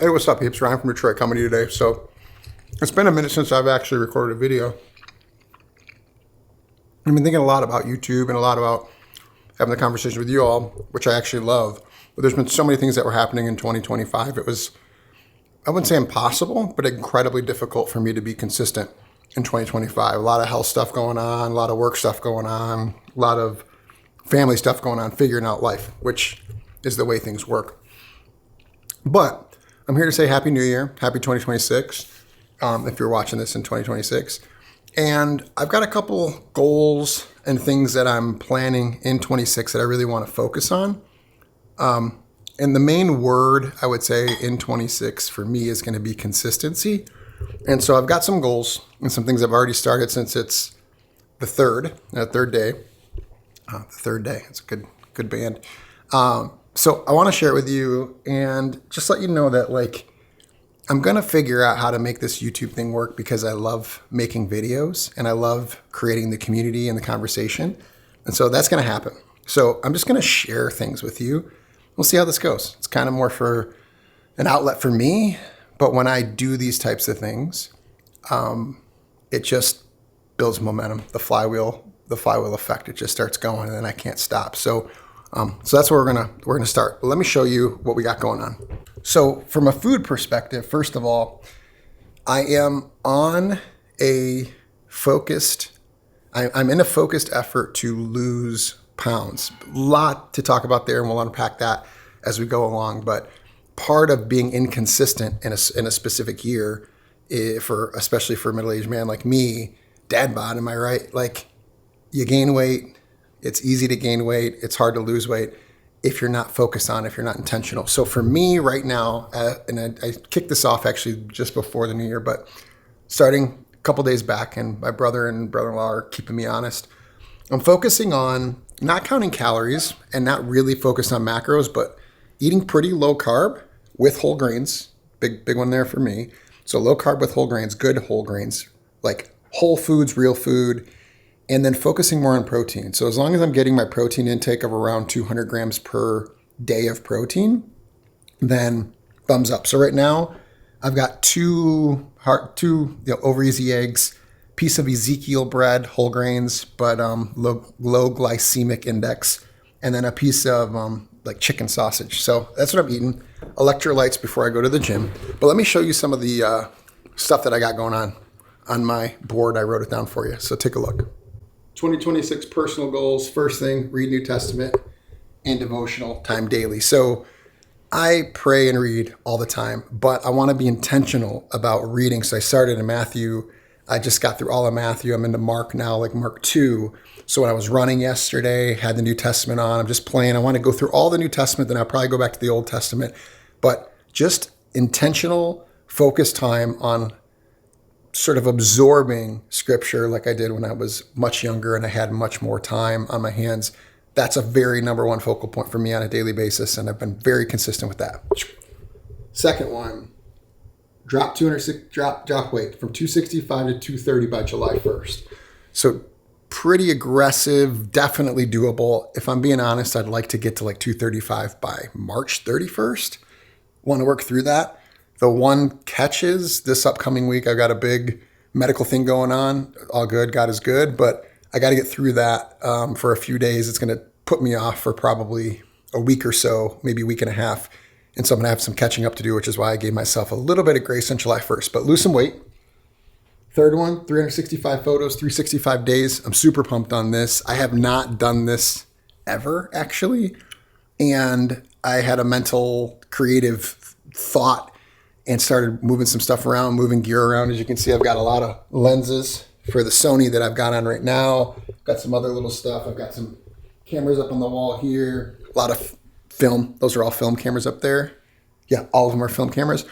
Hey, what's up, peeps? Ryan from Detroit coming to you today. So, it's been a minute since I've actually recorded a video. I've been thinking a lot about YouTube and a lot about having the conversation with you all, which I actually love. But there's been so many things that were happening in 2025. It was, I wouldn't say impossible, but incredibly difficult for me to be consistent in 2025. A lot of health stuff going on, a lot of work stuff going on, a lot of family stuff going on, figuring out life, which is the way things work. But I'm here to say Happy New Year, Happy 2026, if you're watching this in 2026. And I've got a couple goals and things that I'm planning in 26 that I really want to focus on. And the main word I would say in 26 for me is going to be consistency. And so I've got some goals and some things I've already started since it's the third day. The third day. It's a good band. So I want to share it with you and just let you know that I'm going to figure out how to make this YouTube thing work because I love making videos and I love creating the community and the conversation. And so that's going to happen. So I'm just going to share things with you. We'll see how this goes. It's kind of more for an outlet for me. But when I do these types of things, it just builds momentum. The flywheel effect, it just starts going and then I can't stop. So that's where we're gonna start. But let me show you what we got going on. So from a food perspective, first of all, I am on a focused. I'm in a focused effort to lose pounds. A lot to talk about there, and we'll unpack that as we go along. But part of being inconsistent in a specific year, especially for a middle-aged man like me, dad bod, am I right? You gain weight. It's easy to gain weight. It's hard to lose weight if you're not focused on, if you're not intentional. So for me right now, and I kicked this off actually just before the new year, but starting a couple days back, and my brother and brother-in-law are keeping me honest, I'm focusing on not counting calories and not really focused on macros, but eating pretty low carb with whole grains. Big one there for me. So low carb with whole grains, good whole grains, like whole foods, real food, and then focusing more on protein. So as long as I'm getting my protein intake of around 200 grams per day of protein, then thumbs up. So right now I've got two over easy eggs, piece of Ezekiel bread, whole grains, but low glycemic index, and then a piece of chicken sausage. So that's what I'm eating. Electrolytes before I go to the gym. But let me show you some of the stuff that I got going on my board. I wrote it down for you. So take a look. 2026 personal goals. First thing, read New Testament and devotional time daily. So I pray and read all the time, but I want to be intentional about reading. So I started in Matthew. I just got through all of Matthew. I'm into Mark now, like Mark 2. So when I was running yesterday, had the New Testament on. I'm just playing. I want to go through all the New Testament, then I'll probably go back to the Old Testament. But just intentional, focused time on sort of absorbing scripture like I did when I was much younger and I had much more time on my hands. That's a very number one focal point for me on a daily basis, and I've been very consistent with that. Second one, drop weight from 265 to 230 by July 1st. So pretty aggressive, definitely doable. If I'm being honest, I'd like to get to 235 by March 31st. Want to work through that. The one catch is this upcoming week, I've got a big medical thing going on. All good, God is good, but I got to get through that for a few days. It's going to put me off for probably a week or so, maybe a week and a half. And so I'm going to have some catching up to do, which is why I gave myself a little bit of grace on July 1st, but lose some weight. Third one, 365 photos, 365 days. I'm super pumped on this. I have not done this ever, actually. And I had a mental creative thought and started moving some stuff around, moving gear around. As you can see, I've got a lot of lenses for the Sony that I've got on right now. Got some other little stuff. I've got some cameras up on the wall here. A lot of film. Those are all film cameras up there. Yeah, all of them are film cameras.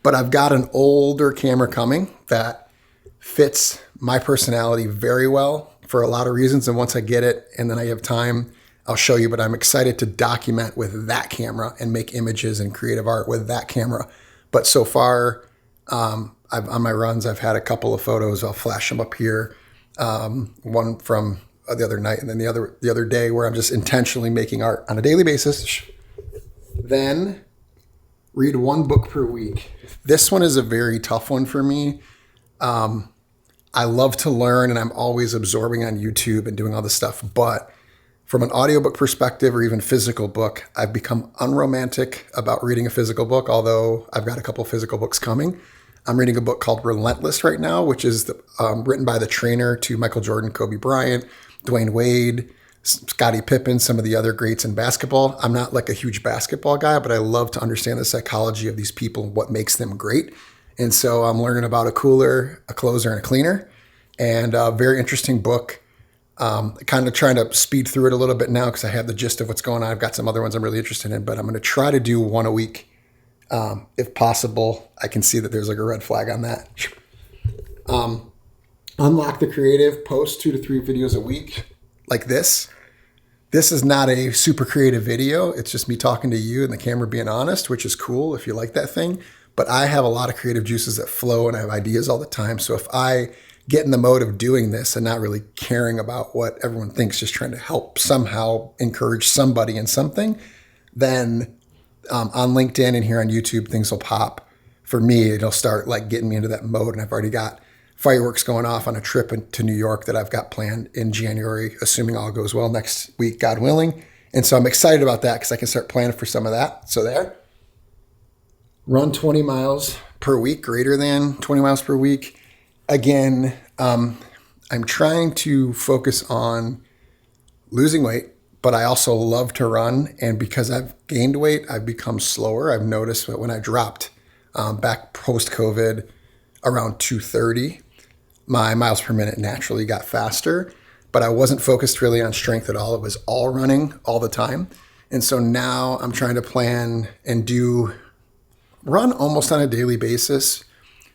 But I've got an older camera coming that fits my personality very well for a lot of reasons. And once I get it and then I have time, I'll show you. But I'm excited to document with that camera and make images and creative art with that camera. But so far, on my runs, I've had a couple of photos. I'll flash them up here. One from the other night, and then the other day where I'm just intentionally making art on a daily basis. Then Read one book per week. This one is a very tough one for me. I love to learn and I'm always absorbing on YouTube and doing all this stuff. But from an audiobook perspective or even physical book, I've become unromantic about reading a physical book, although I've got a couple physical books coming. I'm reading a book called Relentless right now, which is written by the trainer to Michael Jordan, Kobe Bryant, Dwayne Wade, Scottie Pippen, some of the other greats in basketball. I'm not like a huge basketball guy, but I love to understand the psychology of these people and what makes them great. And so I'm learning about a cooler, a closer, and a cleaner. And a very interesting book. Kind of trying to speed through it a little bit now because I have the gist of what's going on. I've got some other ones I'm really interested in, but I'm going to try to do one a week. If possible. I can see that there's like a red flag on that. Unlock the creative, post 2 to 3 videos a week like this. This is not a super creative video. It's just me talking to you and the camera being honest, which is cool if you like that thing. But I have a lot of creative juices that flow and I have ideas all the time. So if I get in the mode of doing this and not really caring about what everyone thinks, just trying to help somehow encourage somebody in something, then on LinkedIn and here on YouTube, things will pop. For me, it'll start like getting me into that mode. And I've already got fireworks going off on a trip to New York that I've got planned in January, assuming all goes well next week, God willing. And so I'm excited about that because I can start planning for some of that. So there. Run 20 miles per week, greater than 20 miles per week. Again, I'm trying to focus on losing weight, but I also love to run. And because I've gained weight, I've become slower. I've noticed that when I dropped back post-COVID around 230, my miles per minute naturally got faster, but I wasn't focused really on strength at all. It was all running all the time. And so now I'm trying to plan and run almost on a daily basis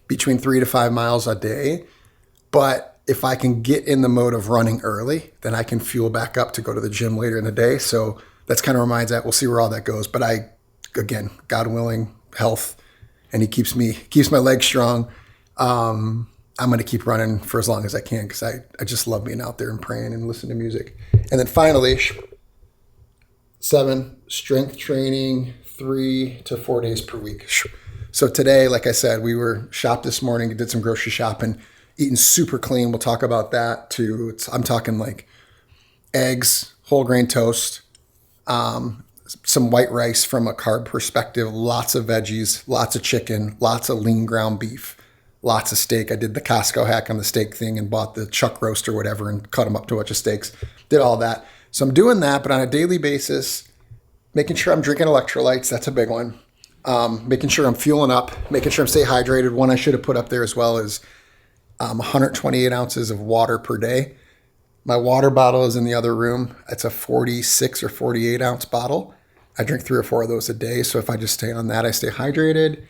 between 3 to 5 miles a day. But if I can get in the mode of running early, then I can fuel back up to go to the gym later in the day. So that's kind of reminds that we'll see where all that goes. But again, God willing, health, and he keeps my legs strong. I'm going to keep running for as long as I can because I just love being out there and praying and listening to music. And then finally, 7, strength training 3 to 4 days per week. So today, like I said, we were shopped this morning, did some grocery shopping, eating super clean. We'll talk about that too. I'm talking like eggs, whole grain toast, some white rice from a carb perspective, lots of veggies, lots of chicken, lots of lean ground beef, lots of steak. I did the Costco hack on the steak thing and bought the chuck roast or whatever and cut them up to a bunch of steaks. Did all that. So I'm doing that, but on a daily basis, making sure I'm drinking electrolytes. That's a big one. Making sure I'm fueling up, making sure I'm stay hydrated. One I should have put up there as well is 128 ounces of water per day. My water bottle is in the other room. It's a 46 or 48 ounce bottle. I drink 3 or 4 of those a day. So if I just stay on that, I stay hydrated.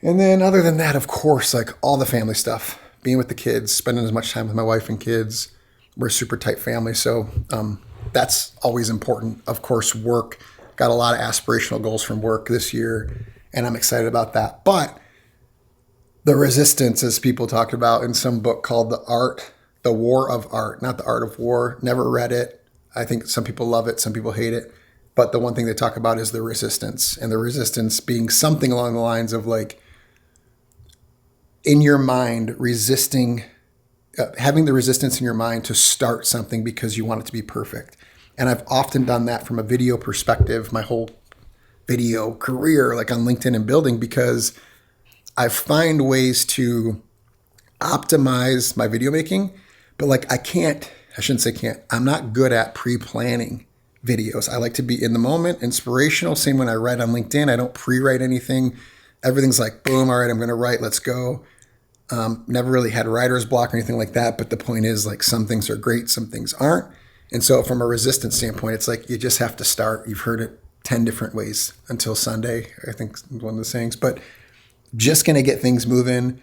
And then other than that, of course, like all the family stuff, being with the kids, spending as much time with my wife and kids. We're a super tight family. So that's always important. Of course, work. Got a lot of aspirational goals from work this year, and I'm excited about that. But the resistance, as people talked about in some book called The War of Art, not The Art of War. Never read it. I think some people love it, some people hate it. But the one thing they talk about is the resistance, and the resistance being something along the lines of like, in your mind, having the resistance in your mind to start something because you want it to be perfect. And I've often done that from a video perspective, my whole video career, like on LinkedIn and building, because I find ways to optimize my video making, but like I'm not good at pre-planning videos. I like to be in the moment, inspirational. Same when I write on LinkedIn, I don't pre-write anything. Everything's like, boom, all right, I'm going to write, let's go. Never really had writer's block or anything like that. But the point is like some things are great, some things aren't. And so from a resistance standpoint, it's like you just have to start. You've heard it 10 different ways until Sunday, I think one of the sayings, but just going to get things moving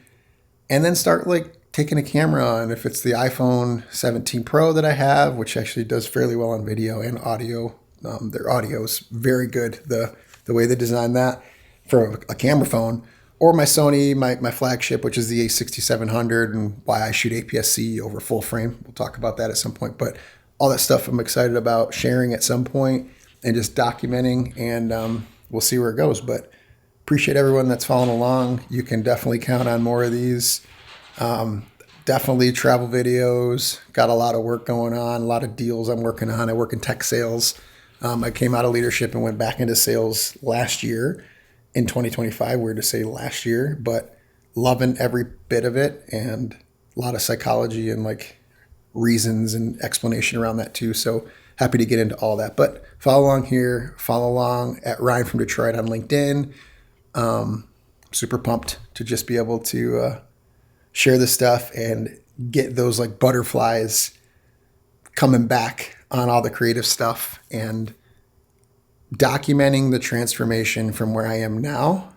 and then start like taking a camera on. If it's the iPhone 17 Pro that I have, which actually does fairly well on video and audio, their audio is very good. The way they designed that for a camera phone, or my Sony, my flagship, which is the a6700, and why I shoot APS-C over full frame. We'll talk about that at some point, but all that stuff I'm excited about sharing at some point and just documenting, and we'll see where it goes. But appreciate everyone that's following along. You can definitely count on more of these. Definitely travel videos. Got a lot of work going on, a lot of deals I'm working on. I work in tech sales. I came out of leadership and went back into sales last year in 2025. Weird to say last year, but loving every bit of it, and a lot of psychology and like reasons and explanation around that too. So happy to get into all that. But follow along here. Follow along at Ryan from Detroit on LinkedIn. Super pumped to just be able to share this stuff and get those like butterflies coming back on all the creative stuff and documenting the transformation from where I am now.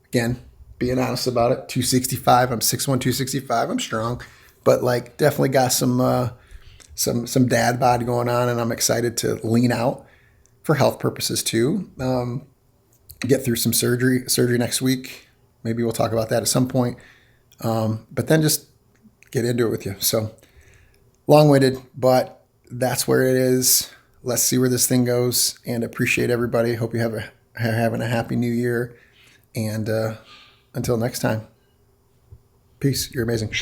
Again, being honest about it, 265. I'm 6'1", 265. I'm strong, but like definitely got some dad bod going on, and I'm excited to lean out for health purposes too. Get through some surgery next week. Maybe we'll talk about that at some point. But then just get into it with you. So long-winded, but that's where it is. Let's see where this thing goes, and appreciate everybody. Hope you have having a happy new year. And until next time, peace. You're amazing.